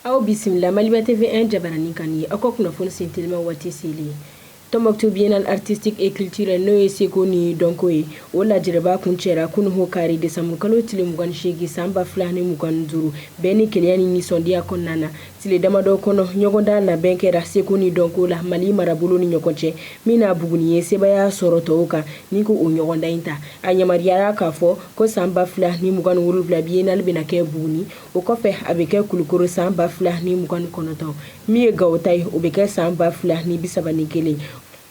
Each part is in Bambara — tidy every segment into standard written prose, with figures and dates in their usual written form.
Aw bisimila Maliba TV 1 jabarani kan ye aw ka kunnafoni sentelima waati seli Tombouctou Biennale artistique et culturelle no ye seko ni dɔnko ye o lajɛrɛba kun cɛra kununho kari desanburu kalo tile 28 san 2025 bɛɛ ni keleya ni nisɔndiya kɔnɔna na tile damadɔ kɔnɔ ɲɔgɔndan labɛn kɛra seko ni dɔnko la Mali marabolo ni ɲɔgɔn cɛ min na buguni ye sebaya sɔrɔ tɔw kan ni ko o ɲɔgɔndan in ta a yamaruyara k'a fɔ ko san 2027 Biennale bɛna kɛ buguni o kɔfɛ a bɛ kɛ Kulukoro san 2029 min ye Gawo ta ye o bɛ kɛ san 2031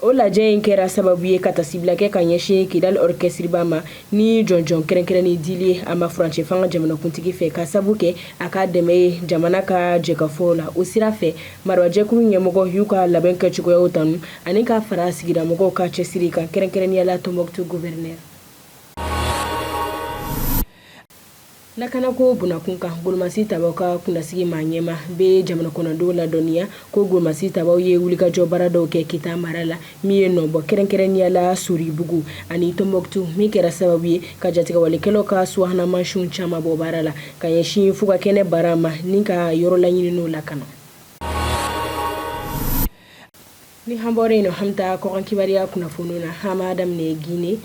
o lajɛ in kɛra sababu ye ka tasibila kɛ ka ɲɛsin Kidal orchestre ba ma ni jɔnjɔn kɛrɛnkɛrɛnni dili a ma furancɛ fanga jamanakuntigi fɛ ka sabu kɛ a ka dɛmɛ ye jamana ka jɛkafɔ la o sira fɛ marabajɛkulu ɲɛmɔgɔ y'u ka labɛn kɛcogoyaw tanu ani ka fara sigida mɔgɔw ka cɛsiri kan kɛrɛnkɛrɛnnenya la Tombouctou gouverneur Lakanako bunakun kan Golomasi Tabaw ka kunnasigi maa ɲɛma bɛ jamana kɔnɔdenw ladɔnniya ko Golomasi Tabaw ye wulikajɔ baara dɔw kɛ Kita mara la min ye nɔbɔ kɛrɛnkɛrɛnnenya la Soribugu ani Tombouctou min kɛra sababu ye ka jatigɛwalekɛlaw ka subahana mansinw caman bɔ baara la ka ɲɛsin fo ka kɛnɛ baara ma ni ka yɔrɔ laɲininiw lakana. Ni hambore ino hamta kɔkan kibariya kunnafoniw na hama daminɛ Guinée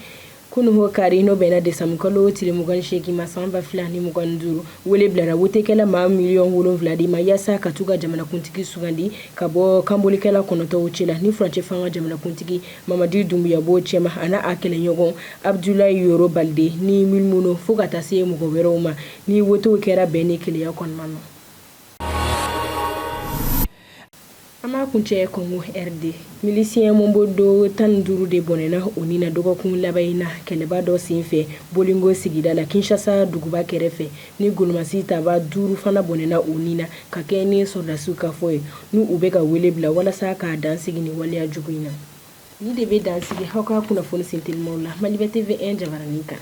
kununho kari no bɛna desanburu kalo tile 28 ma san 2025 wele bilara wotekɛla maa miliyɔn 7 di ma yaasa ka t'u ka jamanakuntigi sugandi ka bɔ kanbolikɛla kɔnɔntɔw ci la ni furancɛ fanga jamanakuntigi Mamadi Doumbouya b'o cɛma ana a kɛlɛɲɔgɔn Abdoulaye Yoro Balde ni Milmuno fo ka taa se mɔgɔ wɛrɛw ma ni wotow kɛra bɛn ni keleya kɔnɔna na. Ama kuncɛ Congo RD milicien Mombodo 15 de bɔnɛna o ni na dɔgɔkun laban in na kɛlɛba dɔ senfɛ Bolingo sigida la Kinshasa duguba kɛrɛfɛ ni Golomasi Taba 5 fana bɔnɛna o ni na ka kɛ ni sɔrdasiw ka fɔ ye ni u bɛ ka wele bila walasa ka dansigi ni waleya jugu in na ni de bɛ dansigi aw ka kunnafoni sentelimaw la Maliba TV 1 jabarani kan.